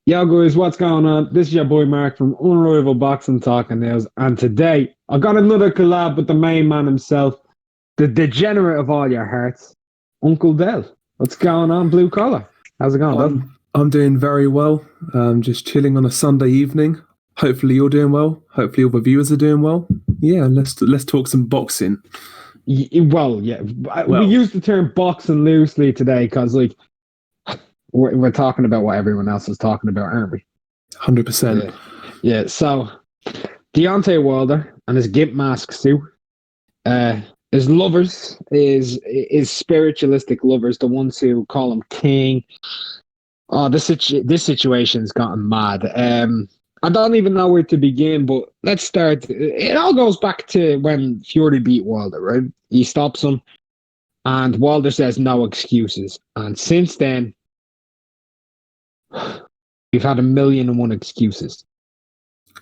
Yo, guys, what's going on? This is your boy Mark from Unrivalled Boxing Talk and News, and today I got another collab with the main man himself, the degenerate of all your hearts, Uncle Del. What's going on, blue collar? How's it going, Del? I'm doing very well. Just chilling on a Sunday evening. Hopefully you're doing well. Hopefully all the viewers are doing well. Yeah, let's talk some boxing. Well, yeah, we use the term boxing loosely today because, like, we're talking about what everyone else is talking about, aren't we? 100%. Yeah. So Deontay Wilder and his gimp mask suit. His lovers, his spiritualistic lovers, the ones who call him king. Oh, this situation's gotten mad. I don't even know where to begin, but let's start. It all goes back to when Fury beat Wilder, right? He stops him, and Wilder says no excuses. And since then, we've had 1,000,001 excuses.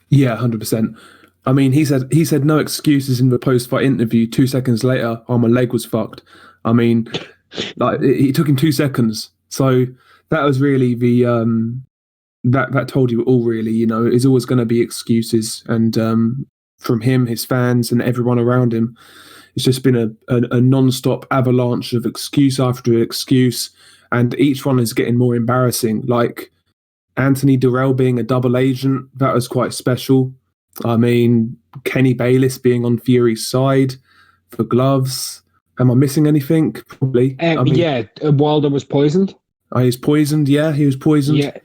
Yeah, 100%. I mean, he said no excuses in the post-fight interview. 2 seconds later, oh, my leg was fucked. I mean, like it took him 2 seconds. So that was really the that told you all. Really, it's always going to be excuses, and from him, his fans, and everyone around him, it's just been a non-stop avalanche of excuse after excuse, and each one is getting more embarrassing. Like Anthony Durrell being a double agent, that was quite special. I mean, Kenny Bayless being on Fury's side for gloves. Am I missing anything? Probably. Wilder was poisoned. He was poisoned. Yeah, he was poisoned. Yeah,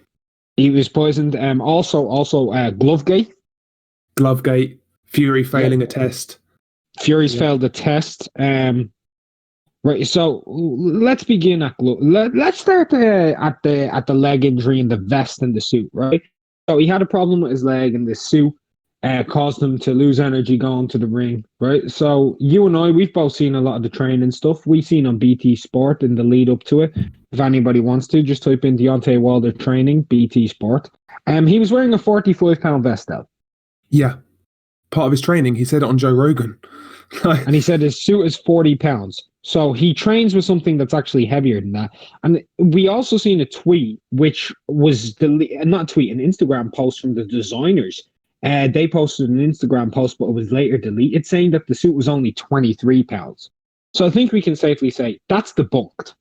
he was poisoned. Also, Glovegate. Glovegate. Fury failing a test. Fury's failed the test. Right. So let's begin at let's start at the leg injury and the vest and the suit. Right. So he had a problem with his leg, and the suit caused him to lose energy going to the ring. Right. So you and I, we've both seen a lot of the training stuff. We've seen on BT Sport in the lead up to it. If anybody wants to, just type in Deontay Wilder training BT Sport. He was wearing a 45-pound vest though. Yeah. Part of his training. He said it on Joe Rogan. And he said his suit is 40 pounds. So he trains with something that's actually heavier than that. And we also seen a tweet, which was an Instagram post from the designers. They posted an Instagram post, but it was later deleted, saying that the suit was only 23 pounds. So I think we can safely say that's debunked.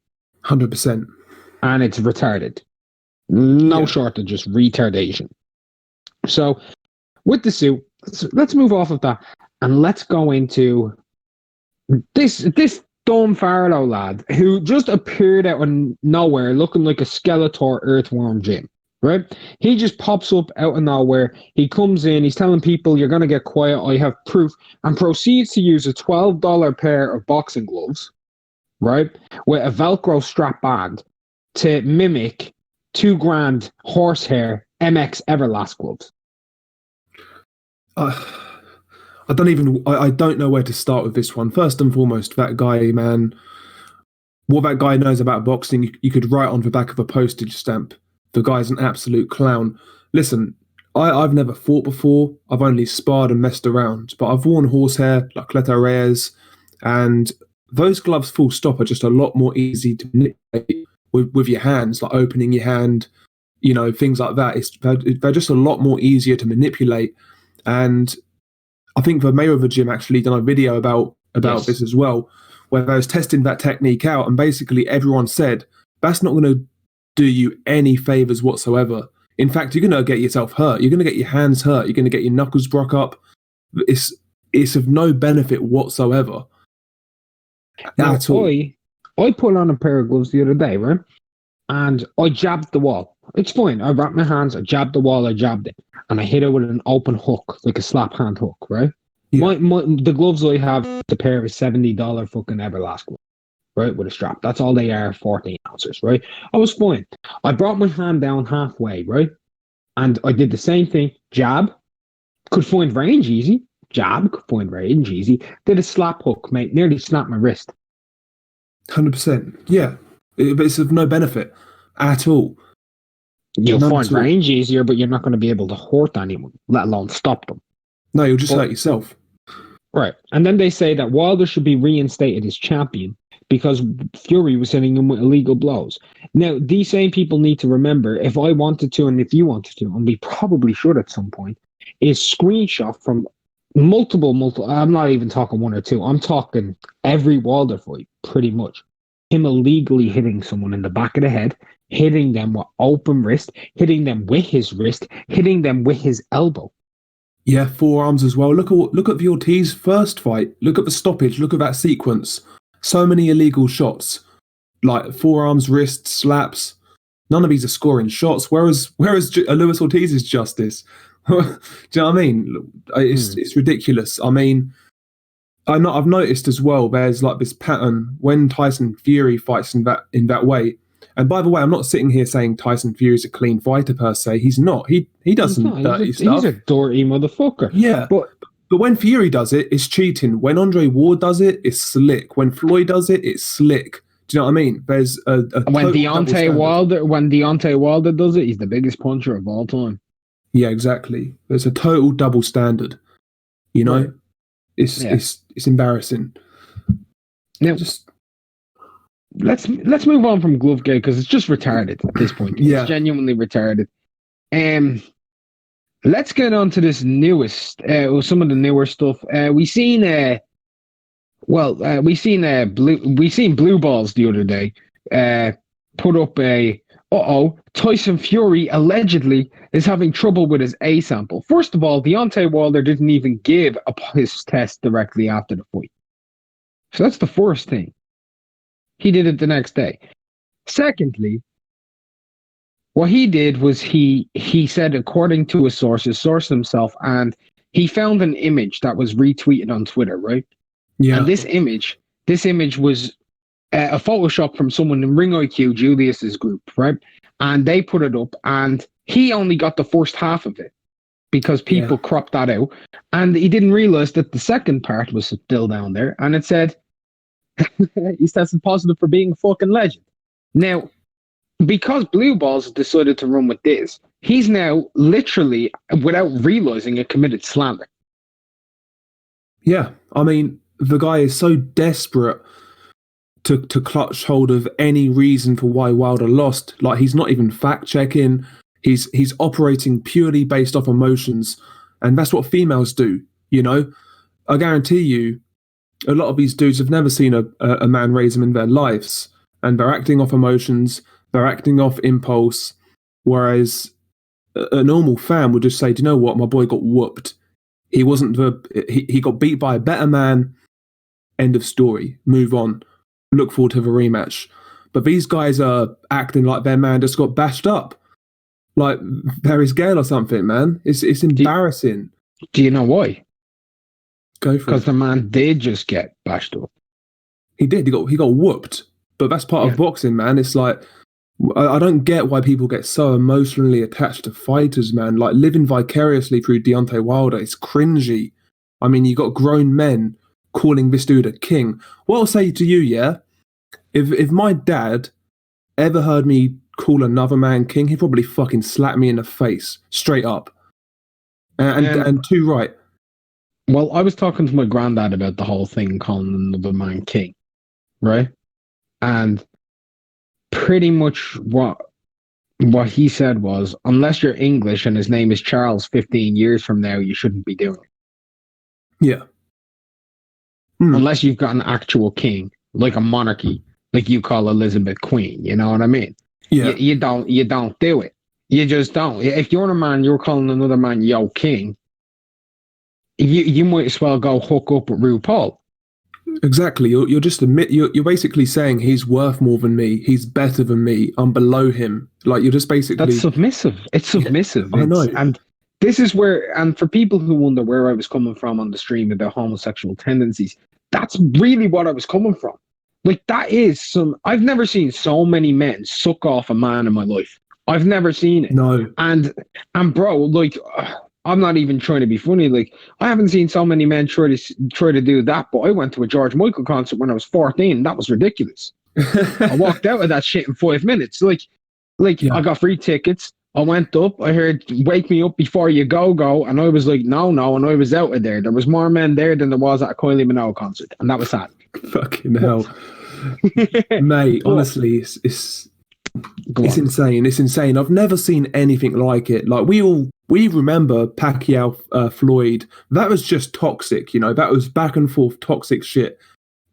100%. And it's retarded. No short of just retardation. So with the suit, let's move off of that and let's go into this dumb Farlow lad who just appeared out of nowhere looking like a Skeletor earthworm Jim, right? He just pops up out of nowhere. He comes in, he's telling people, you're going to get quiet, I have proof, and proceeds to use a $12 pair of boxing gloves, right, with a Velcro strap band to mimic $2,000 horsehair MX Everlast gloves. I don't know where to start with this one. First and foremost, that guy, man, what that guy knows about boxing, you could write on the back of a postage stamp. The guy's an absolute clown. Listen, I've never fought before. I've only sparred and messed around, but I've worn horsehair like Cleto Reyes, and those gloves full stop are just a lot more easy to manipulate with your hands, like opening your hand, things like that. They're just a lot more easier to manipulate. And I think the Mayweather gym actually done a video about this as well, where they was testing that technique out, and basically everyone said that's not going to do you any favors whatsoever. In fact, you're going to get yourself hurt. You're going to get your hands hurt. You're going to get your knuckles broke up. It's of no benefit whatsoever. Now, I put on a pair of gloves the other day, right? And I jabbed the wall. It's fine. I wrapped my hands, I jabbed the wall, I jabbed it. And I hit it with an open hook, like a slap hand hook, right? Yeah. The gloves I have, the pair of $70 fucking Everlast gloves, right? With a strap. That's all they are, 14 ounces, right? I was fine. I brought my hand down halfway, right? And I did the same thing. Jab. Could find range easy. Jab. Could find range easy. Did a slap hook, mate. Nearly snapped my wrist. 100%. Yeah. But it's of no benefit at all. You'll find range easier, but you're not going to be able to hurt anyone, let alone stop them. No, you'll just hurt yourself. Right. And then they say that Wilder should be reinstated as champion because Fury was hitting him with illegal blows. Now, these same people need to remember, if I wanted to, and if you wanted to, and we probably should at some point, is screenshot from multiple. I'm not even talking one or two. I'm talking every Wilder fight, pretty much. Him illegally hitting someone in the back of the head, hitting them with open wrist, hitting them with his wrist, hitting them with his elbow. Yeah, forearms as well. Look at the Ortiz first fight. Look at the stoppage. Look at that sequence. So many illegal shots, like forearms, wrists, slaps. None of these are scoring shots. Whereas Luis Ortiz's justice. Do you know what I mean? It's ridiculous. I mean, I've noticed as well. There's like this pattern when Tyson Fury fights in that way. And by the way, I'm not sitting here saying Tyson Fury's a clean fighter per se. He's not. He does some dirty stuff. He's a dirty motherfucker. Yeah, but when Fury does it, it's cheating. When Andre Ward does it, it's slick. When Floyd does it, it's slick. Do you know what I mean? There's when Deontay Wilder does it, he's the biggest puncher of all time. Yeah, exactly. There's a total double standard. You know, right. It's embarrassing. Now, let's move on from Glovegate because it's just retarded at this point. It's genuinely retarded. Let's get on to this newest, some of the newer stuff. We seen Blue Balls the other day. Put up Tyson Fury allegedly is having trouble with his A sample. First of all, Deontay Wilder didn't even give his test directly after the fight. So that's the first thing. He did it the next day. Secondly, what he did was he said, according to his sources, sourced himself, and he found an image that was retweeted on Twitter, right? Yeah. And this image was a Photoshop from someone in Ring IQ, Julius's group, right? And they put it up, and he only got the first half of it because people cropped that out, and he didn't realize that the second part was still down there, and it said he's tested positive for being a fucking legend. Now, because Blue Balls decided to run with this, he's now literally, without realizing it, committed slander. Yeah, I mean, the guy is so desperate to clutch hold of any reason for why Wilder lost. Like, he's not even fact-checking. He's operating purely based off emotions. And that's what females do, you know? I guarantee you, a lot of these dudes have never seen a man raise them in their lives. And they're acting off emotions. They're acting off impulse. Whereas a normal fan would just say, do you know what? My boy got whooped. He got beat by a better man. End of story. Move on. Look forward to the rematch. But these guys are acting like their man just got bashed up. Like they're his girl or something, man. It's embarrassing. Do you know why? Go for it. Because the man did just get bashed up. He did. He got whooped. But that's part of boxing, man. It's like, I don't get why people get so emotionally attached to fighters, man. Like living vicariously through Deontay Wilder, it's cringy. I mean, you got grown men calling this dude a king. What I'll say to you, if my dad ever heard me call another man king, he'd probably fucking slap me in the face, straight up. And too right. Well, I was talking to my granddad about the whole thing, calling another man king, right? And pretty much what he said was, unless you're English and his name is Charles 15 years from now, you shouldn't be doing it. Yeah. Unless you've got an actual king, like a monarchy, like you call Elizabeth Queen, you know what I mean? Yeah. You don't do it. You just don't. If you're a man, you're calling another man yo king, you might as well go hook up with RuPaul. Exactly. You're just you're basically saying he's worth more than me. He's better than me. I'm below him. Like you're just basically. That's submissive. It's submissive. I know. And this is where, and for people who wonder where I was coming from on the stream about homosexual tendencies, that's really what I was coming from. Like that is I've never seen so many men suck off a man in my life. I've never seen it. No. And bro, like. I'm not even trying to be funny. Like, I haven't seen so many men try to do that, but I went to a George Michael concert when I was 14. That was ridiculous. I walked out of that shit in 5 minutes. Like I got free tickets. I went up. I heard "Wake Me Up Before You Go," and I was like, no, and I was out of there. There was more men there than there was at a Kylie Minogue concert, and that was sad. Fucking hell. Mate, But honestly, go it's on. insane. It's insane. I've never seen anything like it. Like we remember Pacquiao, Floyd. That was just toxic. That was back and forth toxic shit.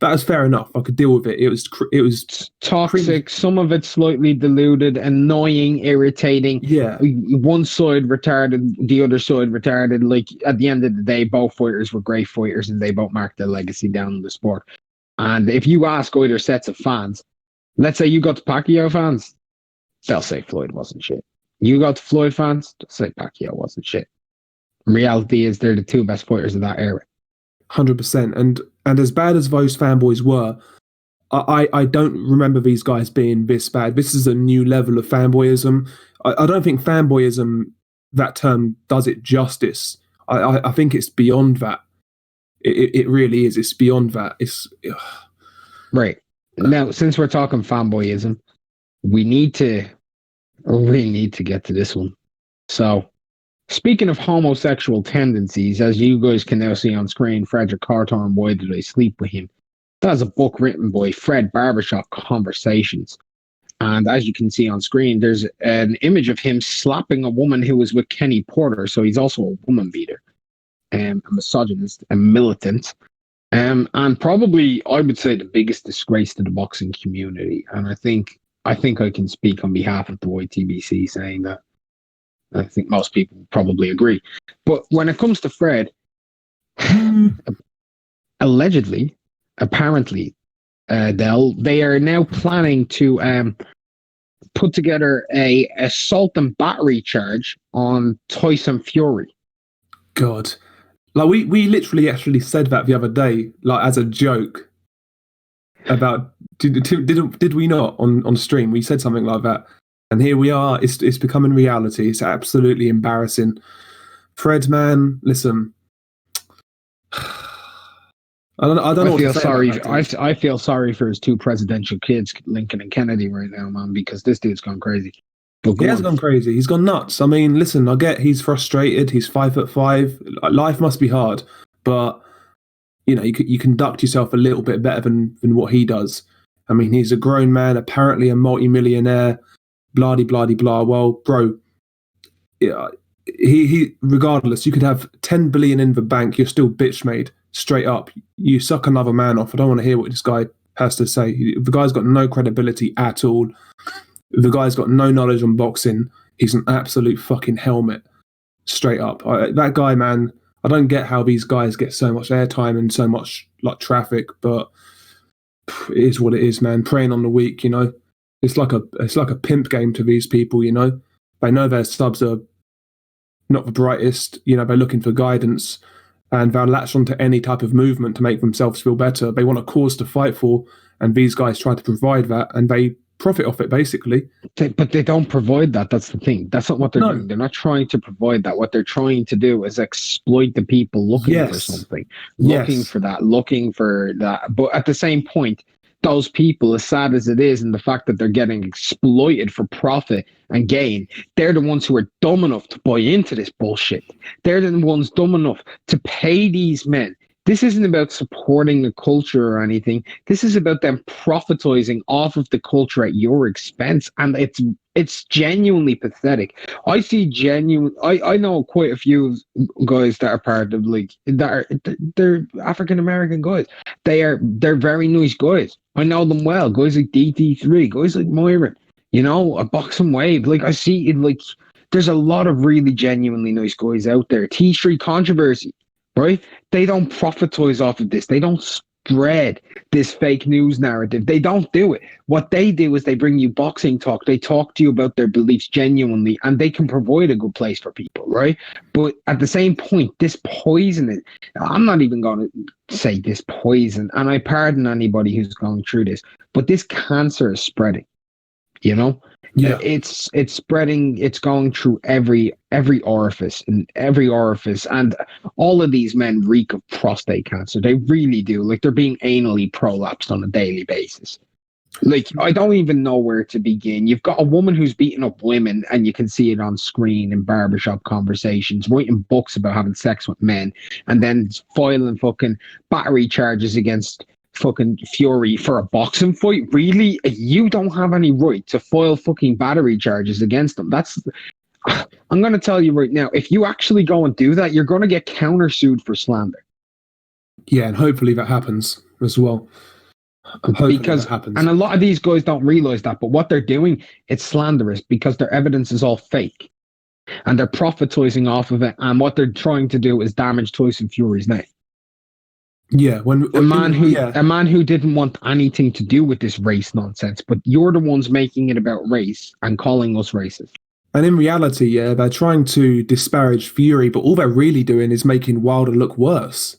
That was fair enough. I could deal with it. It was cringe. Toxic, some of it slightly diluted, annoying, irritating. Yeah, One side retarded, the other side retarded. Like at the end of the day, both fighters were great fighters and they both marked their legacy down in the sport. And if you ask either sets of fans, let's say you got the Pacquiao fans, they'll say Floyd wasn't shit. You got the Floyd fans, they'll say Pacquiao wasn't shit. Reality is they're the two best fighters of that era. 100%. And as bad as those fanboys were, I don't remember these guys being this bad. This is a new level of fanboyism. I don't think fanboyism, that term, does it justice. I think it's beyond that. It really is. It's beyond that. Right. Now, since we're talking fanboyism, we need to get to this one. So, speaking of homosexual tendencies, as you guys can now see on screen, Frederick Carthorne, Why Did I Sleep With Him? That's a book written by Fred Barbershop Conversations. And as you can see on screen, there's an image of him slapping a woman who was with Kenny Porter. So he's also a woman beater, a misogynist, a militant. And probably, I would say, the biggest disgrace to the boxing community. And I think I can speak on behalf of the YTBC saying that I think most people probably agree. But when it comes to Fred, allegedly, apparently, they are now planning to put together a assault and battery charge on Tyson Fury. God. Like we literally actually said that the other day, like as a joke. About did we not on stream? We said something like that, and here we are. It's becoming reality. It's absolutely embarrassing. Fred, man, listen. I don't know. I feel sorry for his two presidential kids, Lincoln and Kennedy, right now, man, because this dude's gone crazy. He has gone crazy. He's gone nuts. I mean, listen, I get he's frustrated. He's 5'5". Life must be hard, but you conduct yourself a little bit better than what he does. I mean, he's a grown man, apparently a multi-millionaire, blah blah blah. Well, bro, yeah, he regardless, you could have 10 billion in the bank, you're still bitch made. Straight up, you suck another man off. I don't want to hear what this guy has to say. The guy's got no credibility at all. The guy's got no knowledge on boxing. He's an absolute fucking helmet. Straight up, that guy, man. I don't get how these guys get so much airtime and so much like traffic, but it is what it is, man. Preying on the weak, It's like a pimp game to these people, They know their subs are not the brightest, they're looking for guidance, and they'll latch onto any type of movement to make themselves feel better. They want a cause to fight for, and these guys try to provide that, and they profit off it, basically. But they don't provide that. That's the thing. That's not what they're doing. They're not trying to provide that. What they're trying to do is exploit the people looking for something, looking for that. But at the same point, those people, as sad as it is, and the fact that they're getting exploited for profit and gain, they're the ones who are dumb enough to buy into this bullshit. They're the ones dumb enough to pay these men. This isn't about supporting the culture or anything. This is about them profitizing off of the culture at your expense, and it's genuinely pathetic. I know quite a few guys that are part of they're African American guys. They're very nice guys. I know them well. Guys like DT3, guys like Myron. A boxing wave. Like I see it. There's a lot of really genuinely nice guys out there. T-Street controversy. Right? They don't profitize off of this. They don't spread this fake news narrative. They don't do it. What they do is they bring you boxing talk. They talk to you about their beliefs genuinely, and they can provide a good place for people, right? But at the same point, this poison, I'm not even going to say this poison, and I pardon anybody who's going through this, but this cancer is spreading, Yeah. It's spreading. It's going through every orifice, and all of these men reek of prostate cancer. They really do. Like they're being anally prolapsed on a daily basis. Like I don't even know where to begin. You've got a woman who's beating up women, and you can see it on screen in barbershop conversations, writing books about having sex with men, and then filing fucking battery charges against fucking Fury for a boxing fight. Really? You don't have any right to file fucking battery charges against them. I'm going to tell you right now, if you actually go and do that, you're going to get countersued for slander. Yeah, and hopefully that happens as well. Because, and a lot of these guys don't realize that, but what they're doing, it's slanderous because their evidence is all fake. And they're profitizing off of it. And what they're trying to do is damage Tyson Fury's name. Yeah, a man who didn't want anything to do with this race nonsense, but you're the ones making it about race and calling us racist. And in reality, yeah, they're trying to disparage Fury, but all they're really doing is making Wilder look worse.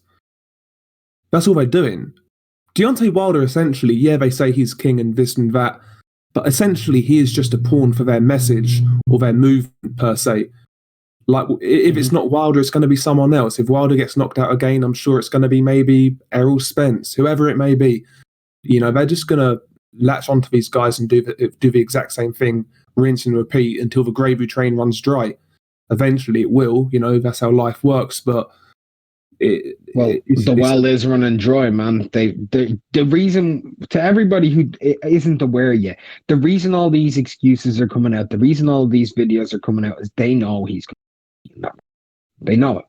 That's all they're doing. Deontay Wilder, essentially, yeah, they say he's king and this and that, but essentially he is just a pawn for their message or their movement per se. Like, if it's not Wilder, it's going to be someone else. If Wilder gets knocked out again, I'm sure it's going to be maybe Errol Spence, whoever it may be. You know, they're just going to latch onto these guys and do the exact same thing, rinse and repeat until the gravy train runs dry. Eventually it will, you know, that's how life works, but the well is running dry, man. The reason, to everybody who isn't aware yet, the reason all these excuses are coming out, the reason all these videos are coming out is they know he's going. They know it.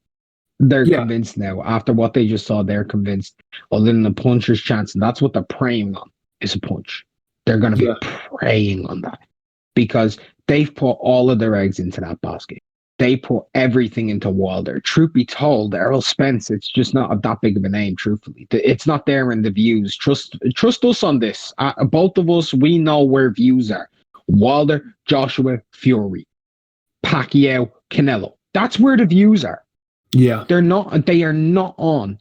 They're convinced now. After what they just saw, they're convinced. Other than the puncher's chance, and that's what they're preying on, is a punch. They're going to be preying on that because they've put all of their eggs into that basket. They put everything into Wilder. Truth be told, Errol Spence, it's just not that big of a name, truthfully. It's not there in the views. Trust us on this. Both of us, we know where views are. Wilder, Joshua, Fury, Pacquiao, Canelo. That's where the views are. Yeah. They are not on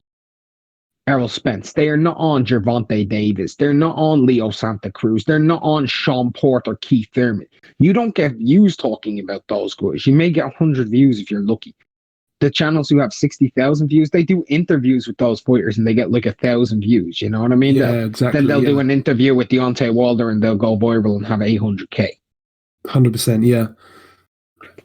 Errol Spence. They are not on Gervonta Davis. They're not on Leo Santa Cruz. They're not on Sean Porter, Keith Thurman. You don't get views talking about those guys. You may get 100 views if you're lucky. The channels who have 60,000 views, they do interviews with those fighters and they get like 1,000 views. You know what I mean? Yeah, exactly. Then they'll do an interview with Deontay Wilder and they'll go viral and have 800k. 100%, yeah.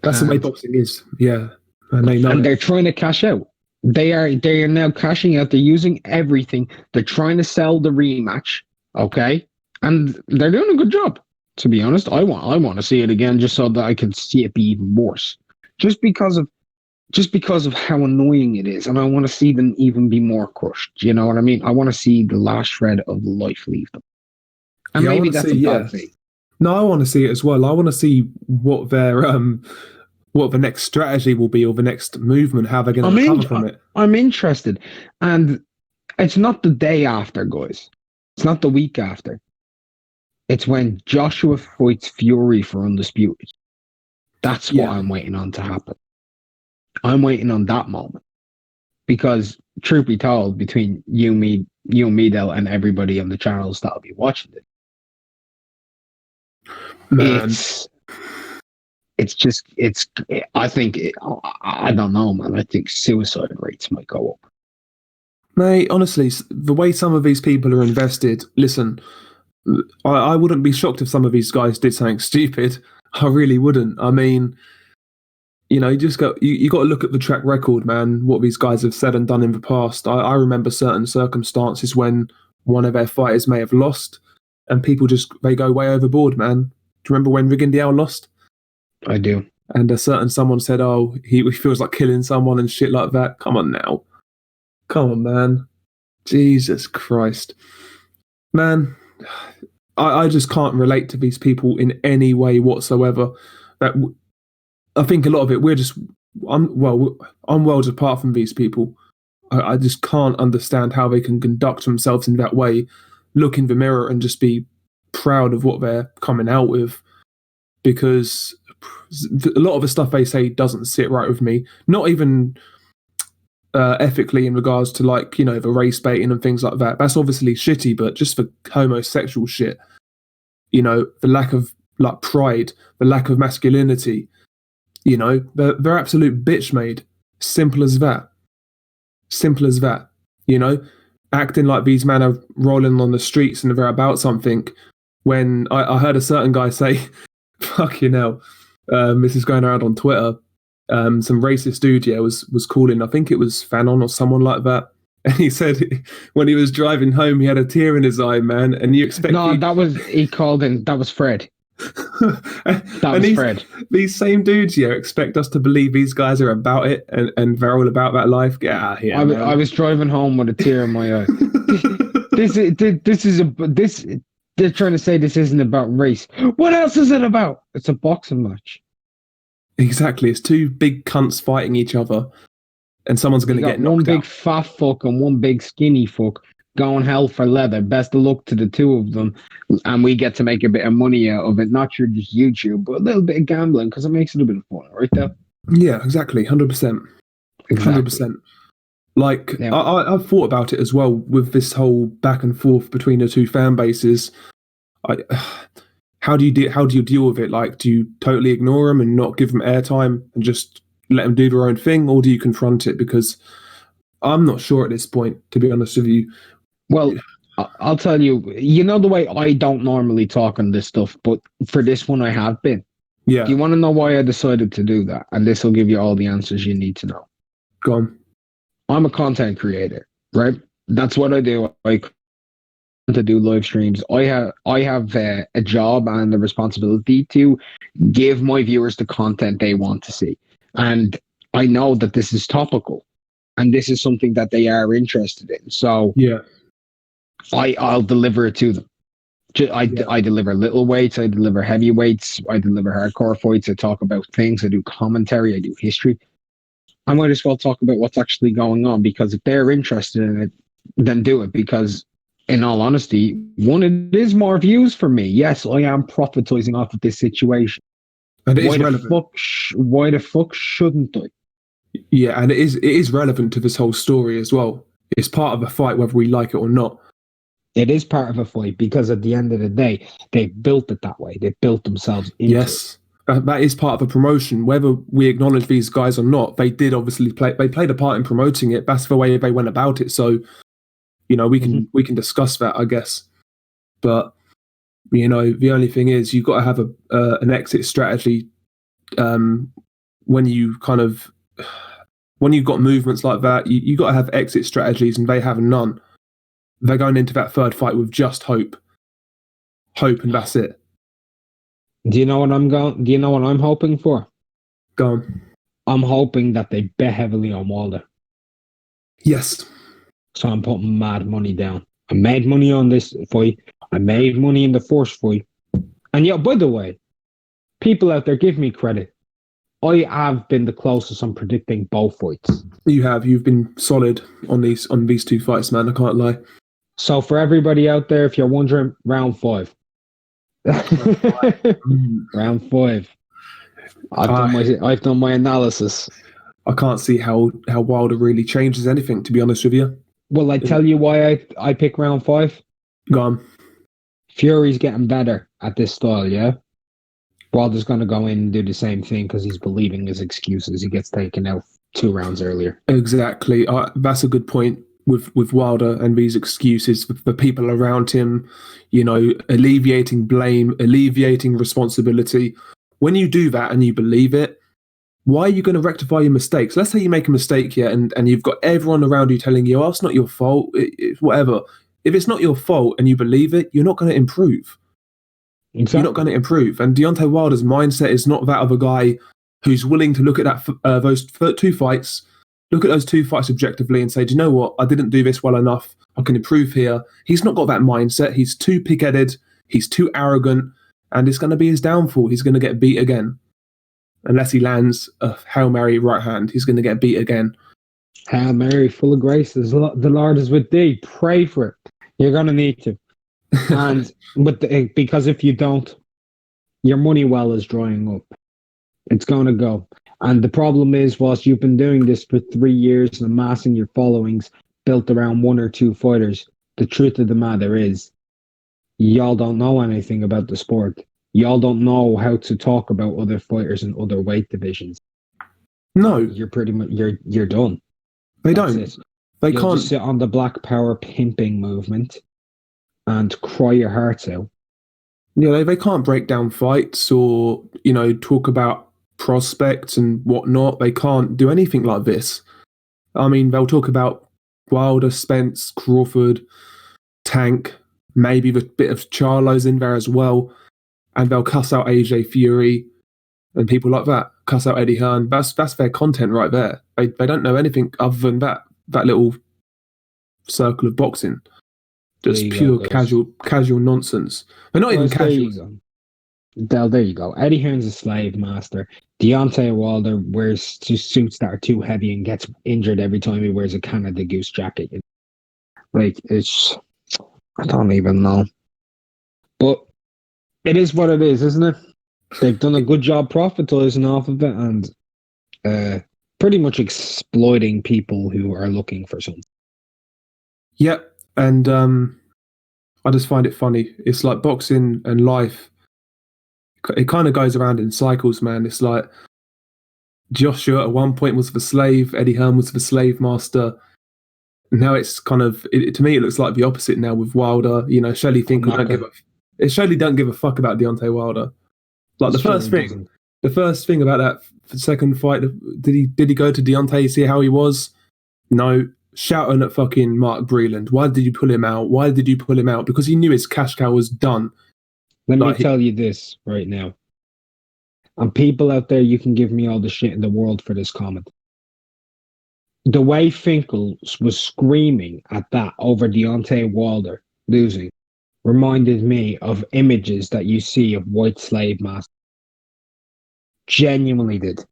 That's the way boxing is. Yeah. And they know. And they're trying to cash out. They are now cashing out. They're using everything. They're trying to sell the rematch, okay? And they're doing a good job, to be honest. I want to see it again just so that I can see it be even worse. Just because of how annoying it is, and I want to see them even be more crushed. You know what I mean? I want to see the last shred of life leave them. And maybe that's a bad thing. No, I want to see it as well. I want to see what their what the next strategy will be or the next movement, how they're going to recover from it. I'm interested. And it's not the day after, guys. It's not the week after. It's when Joshua fights Fury for Undisputed. That's what I'm waiting on to happen. I'm waiting on that moment. Because, truth be told, between you, me, Del, and everybody on the channels that'll be watching it, man. I don't know, man. I think suicide rates might go up. Mate, honestly, the way some of these people are invested, listen, I wouldn't be shocked if some of these guys did something stupid. I really wouldn't. I mean, you know, you got to look at the track record, man, what these guys have said and done in the past. I remember certain circumstances when one of their fighters may have lost and people they go way overboard, man. Do you remember when Rigondeaux lost? I do. And someone said, oh, he feels like killing someone and shit like that. Come on now. Come on, man. Jesus Christ. Man, I just can't relate to these people in any way whatsoever. I think a lot of it, I'm worlds apart from these people. I just can't understand how they can conduct themselves in that way, look in the mirror and just be proud of what they're coming out with. Because a lot of the stuff they say doesn't sit right with me. Not even ethically in regards to, like, you know, the race baiting and things like that. That's obviously shitty, but just for homosexual shit, you know, the lack of like pride, the lack of masculinity, you know, they're absolute bitch made. Simple as that. Simple as that. You know, acting like these men are rolling on the streets and they're about something. When I heard a certain guy say, fucking hell, this is going around on Twitter. Some racist dude, was calling, I think it was Fanon or someone like that. And he said when he was driving home, he had a tear in his eye, man. And you expect No, that was he called in. That was Fred. That was Fred. These same dudes, expect us to believe these guys are about it and they're all about that life. Get out of here, man. I was driving home with a tear in my eye. This they're trying to say this isn't about race. What else is it about? It's a boxing match. Exactly. It's two big cunts fighting each other, and someone's going to get knocked out. One big fat fuck and one big skinny fuck going hell for leather. Best of luck to the two of them, and we get to make a bit of money out of it. Not sure just YouTube, but a little bit of gambling because it makes it a bit of fun, right there. Yeah, exactly. 100%. 100%. Like, yeah. I've thought about it as well with this whole back and forth between the two fan bases. How do you deal with it? Like, do you totally ignore them and not give them airtime and just let them do their own thing, or do you confront it? Because I'm not sure at this point, to be honest with you. Well, I'll tell you. You know the way I don't normally talk on this stuff, but for this one, I have been. Yeah. Do you want to know why I decided to do that? And this will give you all the answers you need to know. Go on. I'm a content creator, right? That's what I do. I to do live streams. I have a job and the responsibility to give my viewers the content they want to see, and I know that this is topical, and this is something that they are interested in. So yeah, I'll deliver it to them. I deliver little weights, I deliver heavyweights, I deliver hardcore fights. I talk about things. I do commentary. I do history. I might as well talk about what's actually going on, because if they're interested in it, then do it. Because in all honesty, one, it is more views for me. Yes, I am profitizing off of this situation. And it is relevant. Why the fuck shouldn't I? Yeah, and it is relevant to this whole story as well. It's part of a fight, whether we like it or not. It is part of a fight, because at the end of the day, they built it that way. They built themselves into it. That is part of a promotion. Whether we acknowledge these guys or not, they did obviously they played a part in promoting it. That's the way they went about it. So, we can discuss that, I guess. But the only thing is, you've got to have an exit strategy when you've got movements like that. You got to have exit strategies, and they have none. They're going into that third fight with just hope, and that's it. Do you know what I'm hoping for? Go on. I'm hoping that they bet heavily on Wilder. Yes. So I'm putting mad money down. I made money on this fight. I made money in the first fight. And yeah, by the way, people out there, give me credit. I have been the closest on predicting both fights. You have. You've been solid on these two fights, man. I can't lie. So for everybody out there, if you're wondering, round 5. Round 5. I've done my analysis. I can't see how Wilder really changes anything, to be honest with you. Well, I tell you why I pick round 5. Go on. Fury's getting better at this style, yeah? Wilder's going to go in and do the same thing because he's believing his excuses. He gets taken out 2 rounds earlier. Exactly. That's a good point with Wilder and these excuses, with the people around him, alleviating blame, alleviating responsibility. When you do that and you believe it, why are you going to rectify your mistakes? Let's say you make a mistake here and you've got everyone around you telling you, oh, it's not your fault, it's whatever. If it's not your fault and you believe it, you're not going to improve. Exactly. You're not going to improve. And Deontay Wilder's mindset is not that of a guy who's willing to look at those 2 fights, look at those 2 fights objectively and say, do you know what? I didn't do this well enough. I can improve here. He's not got that mindset. He's too pig-headed. He's too arrogant. And it's going to be his downfall. He's going to get beat again. Unless he lands a Hail Mary right hand, he's going to get beat again. Hail Mary, full of graces. The Lord is with thee. Pray for it. You're going to need to. Because if you don't, your money well is drying up. It's going to go. And the problem is, whilst you've been doing this for 3 years and amassing your followings built around 1 or 2 fighters, the truth of the matter is, y'all don't know anything about the sport. Y'all don't know how to talk about other fighters in other weight divisions. No. You're pretty much, you're done. They don't. They You'll can't just sit on the Black Power pimping movement and cry your hearts out. Yeah, they can't break down fights or, talk about prospects and whatnot. They can't do anything like this. I mean, they'll talk about Wilder, Spence, Crawford, Tank, maybe with a bit of Charlo's in there as well, and they'll cuss out AJ Fury and people like that, cuss out Eddie Hearn. That's their content right there. They don't know anything other than that little circle of boxing. Just pure casual nonsense. They're not even casual. There you go. Eddie Hearn's a slave master. Deontay Wilder wears suits that are too heavy and gets injured every time he wears a Canada Goose jacket. Like, it's... I don't even know. But it is what it is, isn't it? They've done a good job profitizing off of it and pretty much exploiting people who are looking for something. Yeah, and I just find it funny. It's like boxing and life. It kind of goes around in cycles, man. It's like Joshua at one point was the slave, Eddie Hearn was the slave master. Now it's kind of, to me, it looks like the opposite now with Wilder. You know, Shelley Finkel Shelley don't give a fuck about Deontay Wilder. Like the first thing about that second fight, did he go to Deontay, see how he was? No. Shouting at fucking Mark Breland. Why did you pull him out? Why did you pull him out? Because he knew his cash cow was done. Let me tell you this right now. And people out there, you can give me all the shit in the world for this comment. The way Finkel was screaming at that over Deontay Wilder losing reminded me of images that you see of white slave masters. Genuinely did.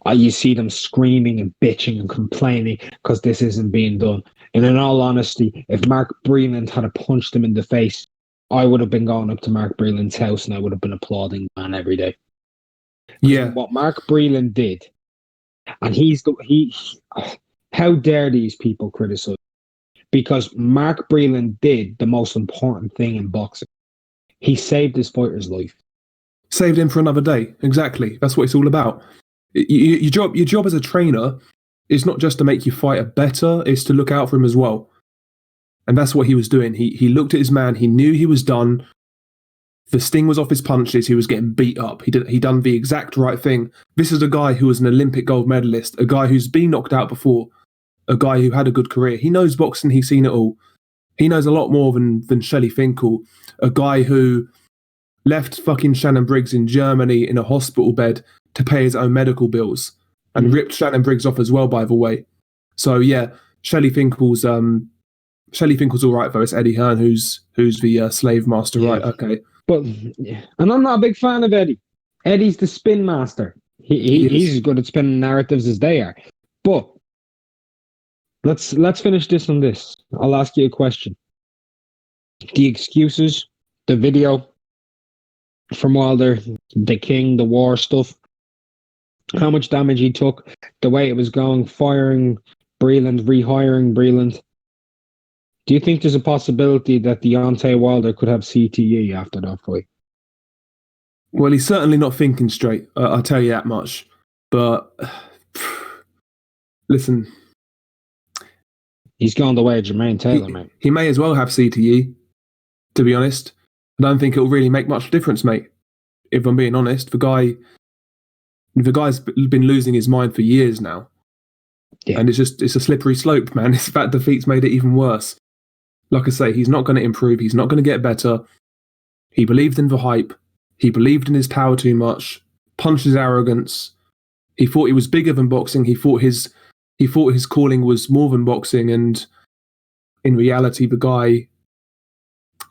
You see them screaming and bitching and complaining because this isn't being done. And in all honesty, if Mark Breland had punched him in the face, I would have been going up to Mark Breland's house and I would have been applauding the man every day. Yeah. What Mark Breland did, and how dare these people criticize? Because Mark Breland did the most important thing in boxing. He saved his fighter's life. Saved him for another day. Exactly. That's what it's all about. Your job as a trainer is not just to make your fighter better, it's to look out for him as well. And that's what he was doing. He looked at his man, he knew he was done. The sting was off his punches, he was getting beat up. He done the exact right thing. This is a guy who was an Olympic gold medalist, a guy who's been knocked out before, a guy who had a good career. He knows boxing, he's seen it all. He knows a lot more than Shelley Finkel, a guy who left fucking Shannon Briggs in Germany in a hospital bed to pay his own medical bills and ripped Shannon Briggs off as well, by the way. So yeah, Shelley Finkel's all right though. It's Eddie Hearn who's the slave master, right? Okay. But and I'm not a big fan of Eddie. Eddie's the spin master. He's as good at spinning narratives as they are. But let's finish this on this. I'll ask you a question. The excuses, the video from Wilder, the King, the war stuff, how much damage he took, the way it was going, firing Breland, rehiring Breland. Do you think there's a possibility that Deontay Wilder could have CTE after that fight? Well, he's certainly not thinking straight. I'll tell you that much. But listen, he's gone the way of Jermaine Taylor, mate. He may as well have CTE, to be honest. I don't think it'll really make much difference, mate. If I'm being honest, the guy's been losing his mind for years now. Yeah. And it's a slippery slope, man. That defeat's made it even worse. Like I say, he's not going to improve. He's not going to get better. He believed in the hype. He believed in his power too much. Punched his arrogance. He thought he was bigger than boxing. He thought his calling was more than boxing. And in reality, the guy,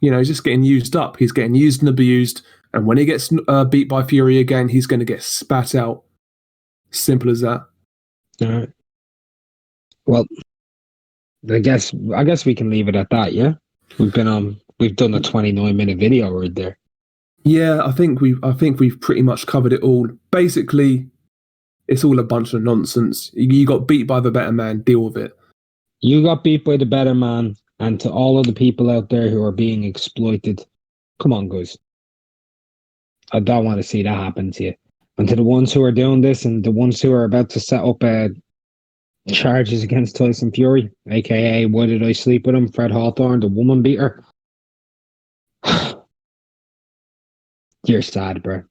he's just getting used up. He's getting used and abused. And when he gets beat by Fury again, he's going to get spat out. Simple as that. All right. Well, I guess we can leave it at that. Yeah, we've done a 29-minute video right there. Yeah, I think we've pretty much covered it all. Basically, it's all a bunch of nonsense. You got beat by the better man. Deal with it. You got beat by the better man, and to all of the people out there who are being exploited, come on, guys. I don't want to see that happen to you. And to the ones who are doing this, and the ones who are about to set up charges against Tyson Fury, aka why did I sleep with him? Fred Hawthorne, the woman beater. You're sad, bro.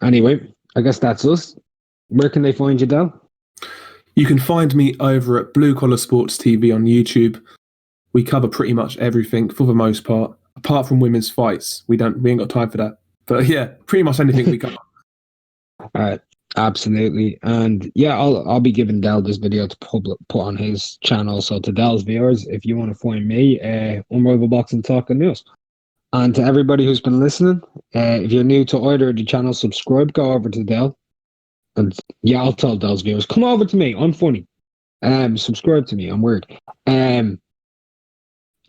Anyway, I guess that's us. Where can they find you, Del? You can find me over at Blue Collar Sports TV on YouTube. We cover pretty much everything for the most part, apart from women's fights. We ain't got time for that. But yeah, pretty much anything we cover. Absolutely. And yeah, I'll be giving Dell this video to put on his channel. So to Dell's viewers, if you want to find me, Unrivalled Boxing Talk and News. And to everybody who's been listening, if you're new to either of the channels, subscribe, go over to Dell. And yeah, I'll tell Dell's viewers, come over to me. I'm funny. Subscribe to me. I'm weird. And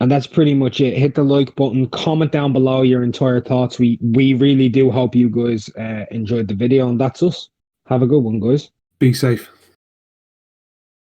that's pretty much it. Hit the like button. Comment down below your entire thoughts. We really do hope you guys enjoyed the video. And that's us. Have a good one, guys. Be safe.